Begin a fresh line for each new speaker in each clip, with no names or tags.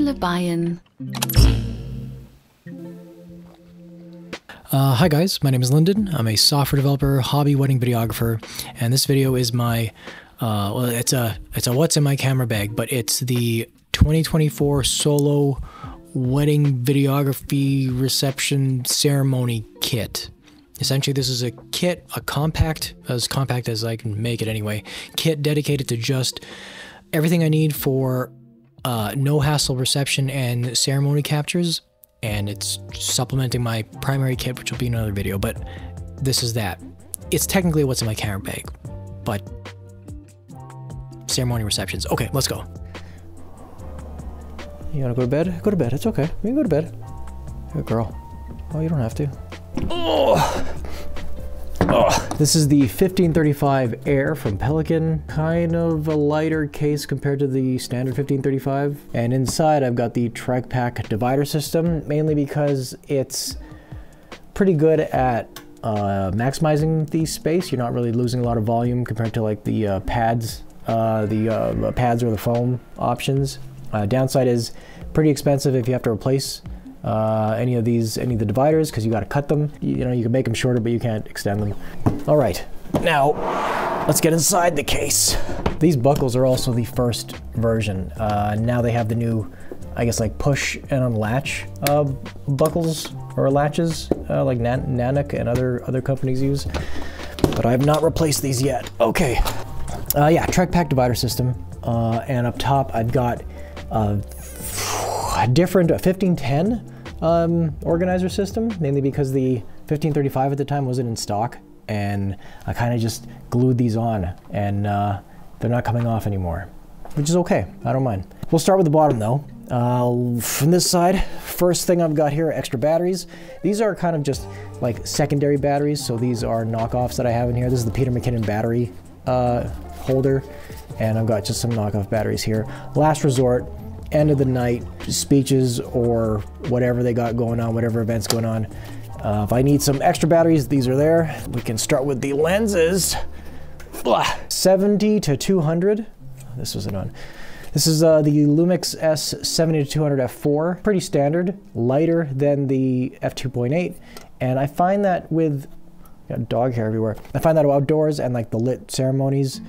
Labayan.
Hi guys, my name is Lyndon. I'm a software developer, hobby wedding videographer, and this video is my, well, it's a what's in my camera bag, but it's the 2024 solo wedding videography reception ceremony kit. Essentially, this is a kit, a compact as I can make it anyway, kit dedicated to just everything I need for no hassle reception and ceremony captures. And it's supplementing my primary kit, which will be another video, but this is that. It's technically what's in my camera bag, but ceremony receptions. Okay, let's go. You wanna go to bed? Go to bed, it's okay. You can go to bed. Good girl. Oh, you don't have to. Oh. Oh. This is the 1535 Air from Pelican. Kind of a lighter case compared to the standard 1535. And inside I've got the TriPack divider system, mainly because it's pretty good at maximizing the space. You're not really losing a lot of volume compared to like the pads or the foam options. Downside is pretty expensive if you have to replace any of the dividers, because you got to cut them. You know, you can make them shorter, but you can't extend them. All right, now let's get inside the case. These buckles are also the first version. Now they have the new, I guess, like push and unlatch buckles or latches, like Nanook and other companies use. But I have not replaced these yet. Okay, yeah, TriPack divider system, and up top I've got a different 1510 organizer system, mainly because the 1535 at the time wasn't in stock, and I kind of just glued these on, and they're not coming off anymore, which is okay. I don't mind. We'll start with the bottom though. From this side, first thing I've got here are extra batteries. These are kind of just like secondary batteries, so these are knockoffs that I have in here. This is the Peter McKinnon battery holder, and I've got just some knockoff batteries here. Last resort, end of the night speeches or whatever they got going on, whatever events going on. If I need some extra batteries, these are there. We can start with the lenses. 70 to 200. This wasn't on. This is the Lumix S70 to 200 f4. Pretty standard, lighter than the f2.8. And I find that with, got dog hair everywhere. I find that outdoors and like the lit ceremonies,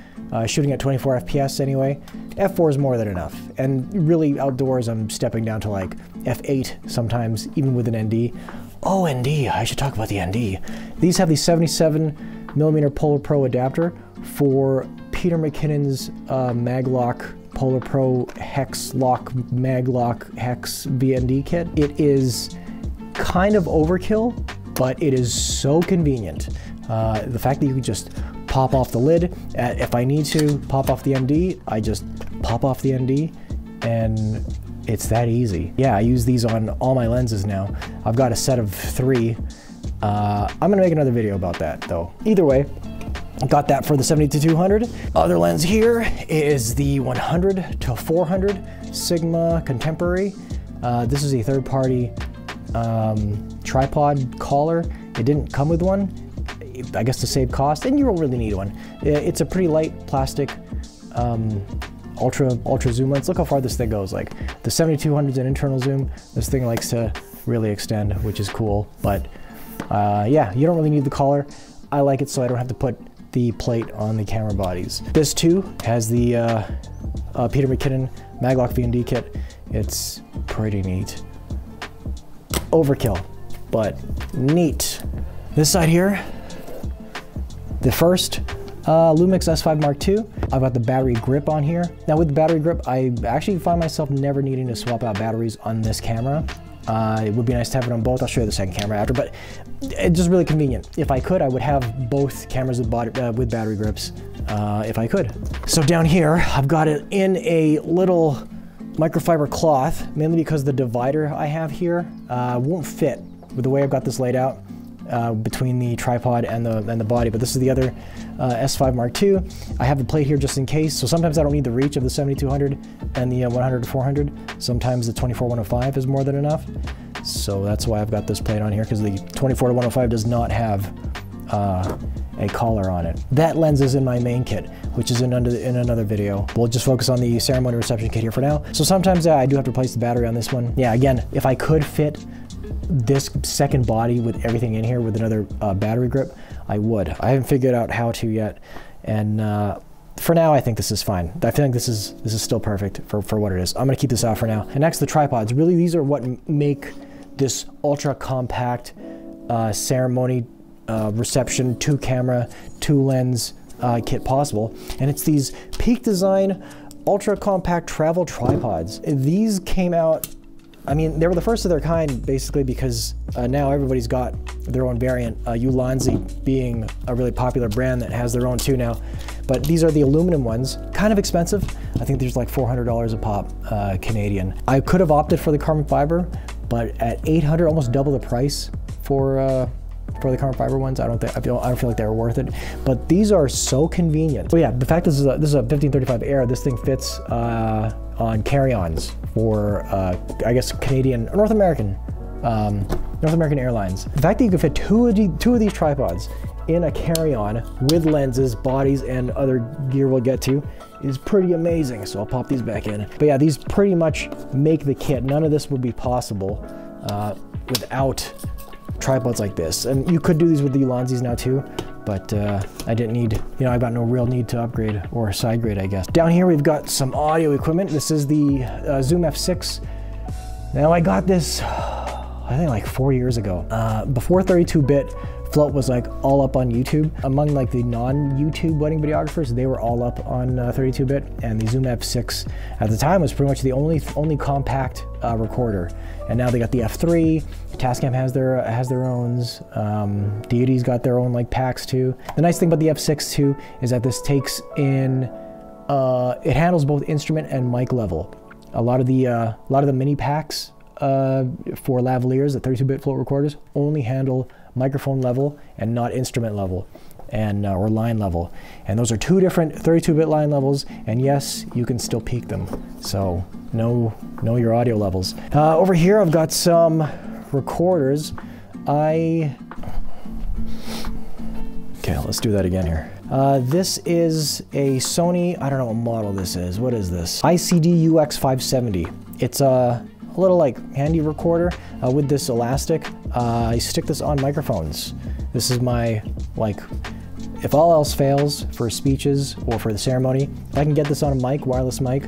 shooting at 24 FPS anyway, f4 is more than enough. And really outdoors, I'm stepping down to like f8 sometimes, even with an ND. Oh, ND, I should talk about the ND. These have the 77mm Polar Pro adapter for Peter McKinnon's Maglock Polar Pro Hex Lock Maglock Hex VND kit. It is kind of overkill, but it is so convenient. The fact that you can just pop off the lid, if I need to pop off the ND, I just pop off the ND, and it's that easy. Yeah, I use these on all my lenses now. I've got a set of 3. I'm gonna make another video about that though. Either way, got that for the 70 to 200. Other lens here is the 100 to 400 Sigma Contemporary. This is a third-party tripod collar. It didn't come with one, I guess to save cost, and you don't really need one. It's a pretty light plastic ultra zoom lens. Look how far this thing goes. Like the 7200 is an internal zoom. This thing likes to really extend, which is cool. But yeah, you don't really need the collar. I like it so I don't have to put the plate on the camera bodies. This too has the Peter McKinnon Maglock VND kit. It's pretty neat. Overkill, but neat. This side here, the first Lumix S5 Mark II. I've got the battery grip on here. Now with the battery grip, I actually find myself never needing to swap out batteries on this camera. It would be nice to have it on both. I'll show you the second camera after, but it's just really convenient. If I could, I would have both cameras with battery grips, if I could. So down here, I've got it in a little microfiber cloth, mainly because the divider I have here won't fit with the way I've got this laid out between the tripod and the body. But this is the other S5 Mark II. I have the plate here just in case, so sometimes I don't need the reach of the 7200 and the 100 to 400. Sometimes the 24-105 is more than enough. So that's why I've got this plate on here, because the 24 to 105 does not have a collar on it. That lens is in my main kit, which is in another video. We'll just focus on the ceremony reception kit here for now. So sometimes I do have to replace the battery on this one. Yeah, again, if I could fit this second body with everything in here with another battery grip, I would. I haven't figured out how to yet, and for now I think this is fine. I think this is still perfect for what it is. I'm gonna keep this out for now. And next, the tripods. Really, these are what make this ultra compact ceremony reception 2-camera 2-lens kit possible, and it's these Peak Design ultra compact travel tripods. These came out, I mean, they were the first of their kind basically because now everybody's got their own variant. Ulanzi being a really popular brand that has their own too now, but these are the aluminum ones. Kind of expensive. I think there's like $400 a pop Canadian. I could have opted for the carbon fiber, but at $800, almost double the price for the carbon fiber ones, I don't feel like they were worth it. But these are so convenient. So yeah, the fact this is a 1535 Air. This thing fits on carry-ons for I guess North American Airlines. The fact that you can fit two of these tripods in a carry-on with lenses, bodies, and other gear we'll get to is pretty amazing. So I'll pop these back in. But yeah, these pretty much make the kit. None of this would be possible without tripods like this. And you could do these with the Ulanzis now too, but I didn't need, you know, I've got no real need to upgrade or side grade, I guess. Down here we've got some audio equipment. This is the Zoom F6. Now I got this, I think like 4 years ago. Before 32-bit, Float was like all up on YouTube. Among like the non-YouTube wedding videographers, they were all up on 32-bit, and the Zoom F6 at the time was pretty much the only compact recorder. And now they got the F3. Tascam has their owns. Deity's got their own like packs too. The nice thing about the F6 too is that this takes in, it handles both instrument and mic level. A lot of the mini packs for lavaliers, the 32-bit Float recorders, only handle microphone level and not instrument level, and or line level. And those are two different 32-bit line levels, and yes, you can still peak them. So know your audio levels. Over here I've got some recorders. Okay, let's do that again here. This is a Sony, I don't know what model this is. What is this? ICD UX570. It's a little like handy recorder with this elastic. I stick this on microphones. This is my, like, if all else fails for speeches or for the ceremony, if I can get this on a mic, wireless mic,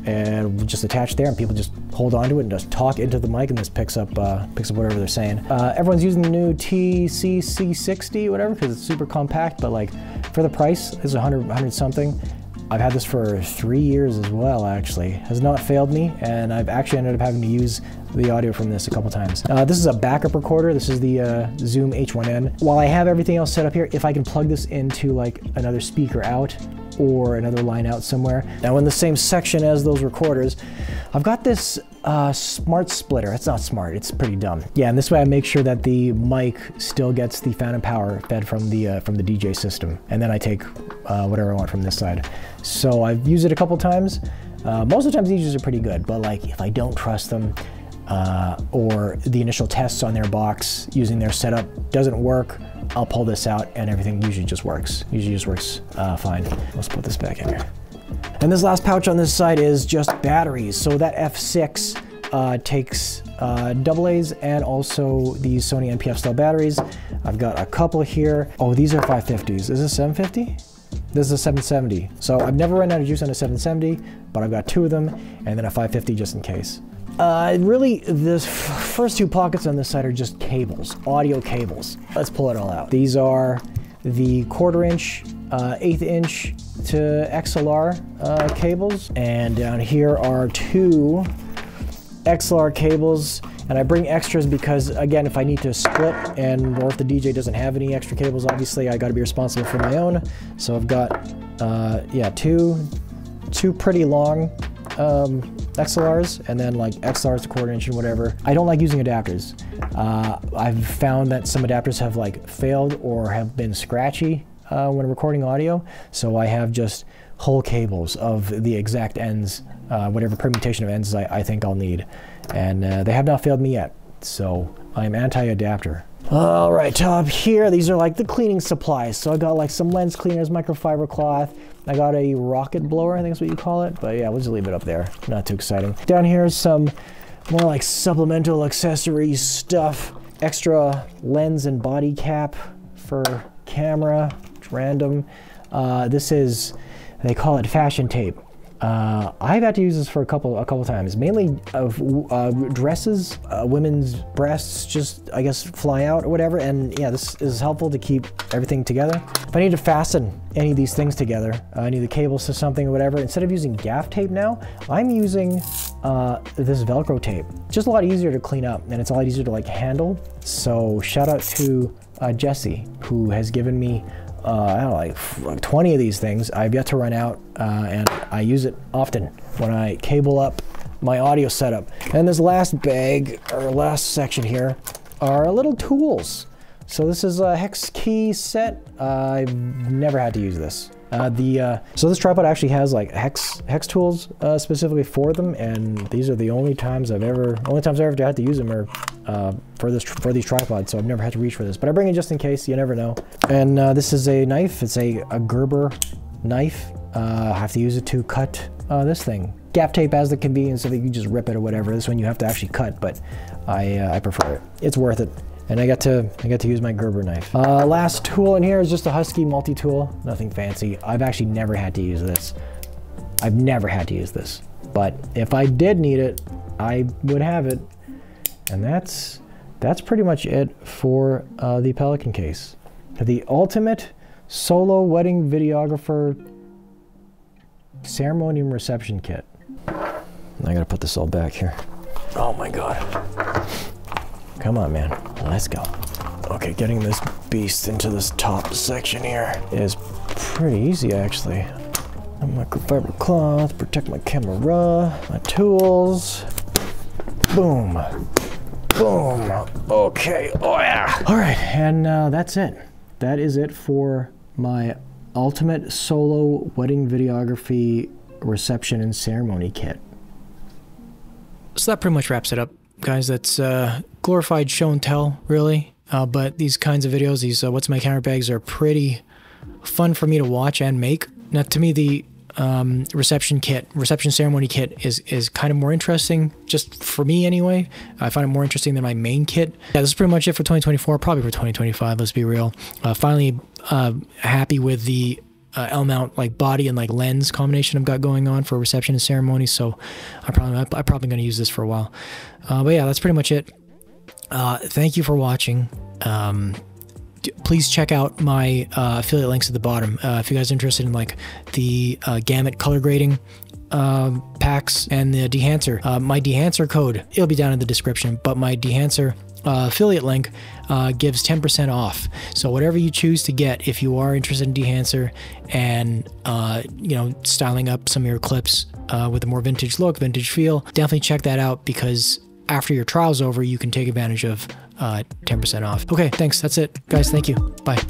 and just attach there, and people just hold on to it and just talk into the mic, and this picks up whatever they're saying. Everyone's using the new TCC60, whatever, because it's super compact, but like for the price, this is 100 something. I've had this for 3 years as well, actually. Has not failed me, and I've actually ended up having to use the audio from this a couple times. This is a backup recorder. This is the Zoom H1N. While I have everything else set up here, if I can plug this into like another speaker out or another line out somewhere. Now in the same section as those recorders, I've got this smart splitter. It's not smart, it's pretty dumb. Yeah, and this way I make sure that the mic still gets the phantom power fed from the DJ system. And then I take whatever I want from this side. So I've used it a couple times. Most of the times these are pretty good, but like if I don't trust them, or the initial tests on their box using their setup doesn't work, I'll pull this out and everything usually just works. Fine. Let's put this back in here. And this last pouch on this side is just batteries. So that F6 takes AA's and also these Sony NP-F style batteries. I've got a couple here. Oh, these are 550s. Is this 750? This is a 770. So I've never run out of juice on a 770, but I've got 2 of them and then a 550 just in case. Really, the first 2 pockets on this side are just cables, audio cables. Let's pull it all out. These are the 1/4 inch, 1/8 inch to XLR cables. And down here are 2 XLR cables. And I bring extras because, again, if I need to split or if the DJ doesn't have any extra cables, obviously I gotta be responsible for my own. So I've got, yeah, two pretty long XLRs, and then like XLRs to 1/4 inch and whatever. I don't like using adapters. I've found that some adapters have like failed or have been scratchy when recording audio, so I have just whole cables of the exact ends, whatever permutation of ends I think I'll need, and they have not failed me yet, so I'm anti-adapter. All right, up here, these are like the cleaning supplies. So I got like some lens cleaners, microfiber cloth. I got a rocket blower, I think is what you call it. But yeah, we'll just leave it up there. Not too exciting. Down here is some more like supplemental accessories stuff. Extra lens and body cap for camera, random. This is, they call it fashion tape. I've had to use this for a couple times, mainly of dresses, women's breasts just, I guess, fly out or whatever. And yeah, this is helpful to keep everything together. If I need to fasten any of these things together, I need the cables to something or whatever, instead of using gaff tape now, I'm using this Velcro tape. Just a lot easier to clean up, and it's a lot easier to like handle. So shout out to Jesse, who has given me I don't know, like 20 of these things. I've yet to run out, and I use it often when I cable up my audio setup. And this last bag, or last section here, are little tools. So this is a hex key set. I've never had to use this. So this tripod actually has like hex tools specifically for them, and these are the only times I've ever had to use them are for these tripods. So I've never had to reach for this, but I bring it just in case. You never know. And this is a knife. It's a Gerber knife. I have to use it to cut this thing. Gaff tape has the convenience so that you can just rip it or whatever. This one you have to actually cut, but I prefer it. It's worth it. And I got to use my Gerber knife. Last tool in here is just a Husky multi-tool. Nothing fancy. I've actually never had to use this. I've never had to use this. But if I did need it, I would have it. And that's pretty much it for the Pelican case. The ultimate solo wedding videographer ceremony and reception kit. I gotta put this all back here. Oh my God. Come on, man. Let's go. Okay, getting this beast into this top section here is pretty easy, actually. A microfiber cloth, protect my camera, my tools. Boom. Boom. Okay. Oh, yeah. All right, and that's it. That is it for my ultimate solo wedding videography reception and ceremony kit. So that pretty much wraps it up. Guys, that's glorified show and tell, really. But these kinds of videos, these What's in My Camera Bags, are pretty fun for me to watch and make. Now, to me, the reception ceremony kit is kind of more interesting, just for me anyway. I find it more interesting than my main kit. Yeah, this is pretty much it for 2024, probably for 2025, let's be real. Finally happy with the L-mount like body and like lens combination I've got going on for reception and ceremony, so I'm probably going to use this for a while. But yeah, that's pretty much it. Thank you for watching. Please check out my affiliate links at the bottom if you guys are interested in like the gamut color grading packs and the dehancer. My dehancer code, it'll be down in the description, but my dehancer affiliate link gives 10% off. So whatever you choose to get, if you are interested in dehancer and you know, styling up some of your clips with a more vintage look, vintage feel, definitely check that out, because after your trial's over, you can take advantage of 10% off. Okay, thanks. That's it, guys. Thank you. Bye.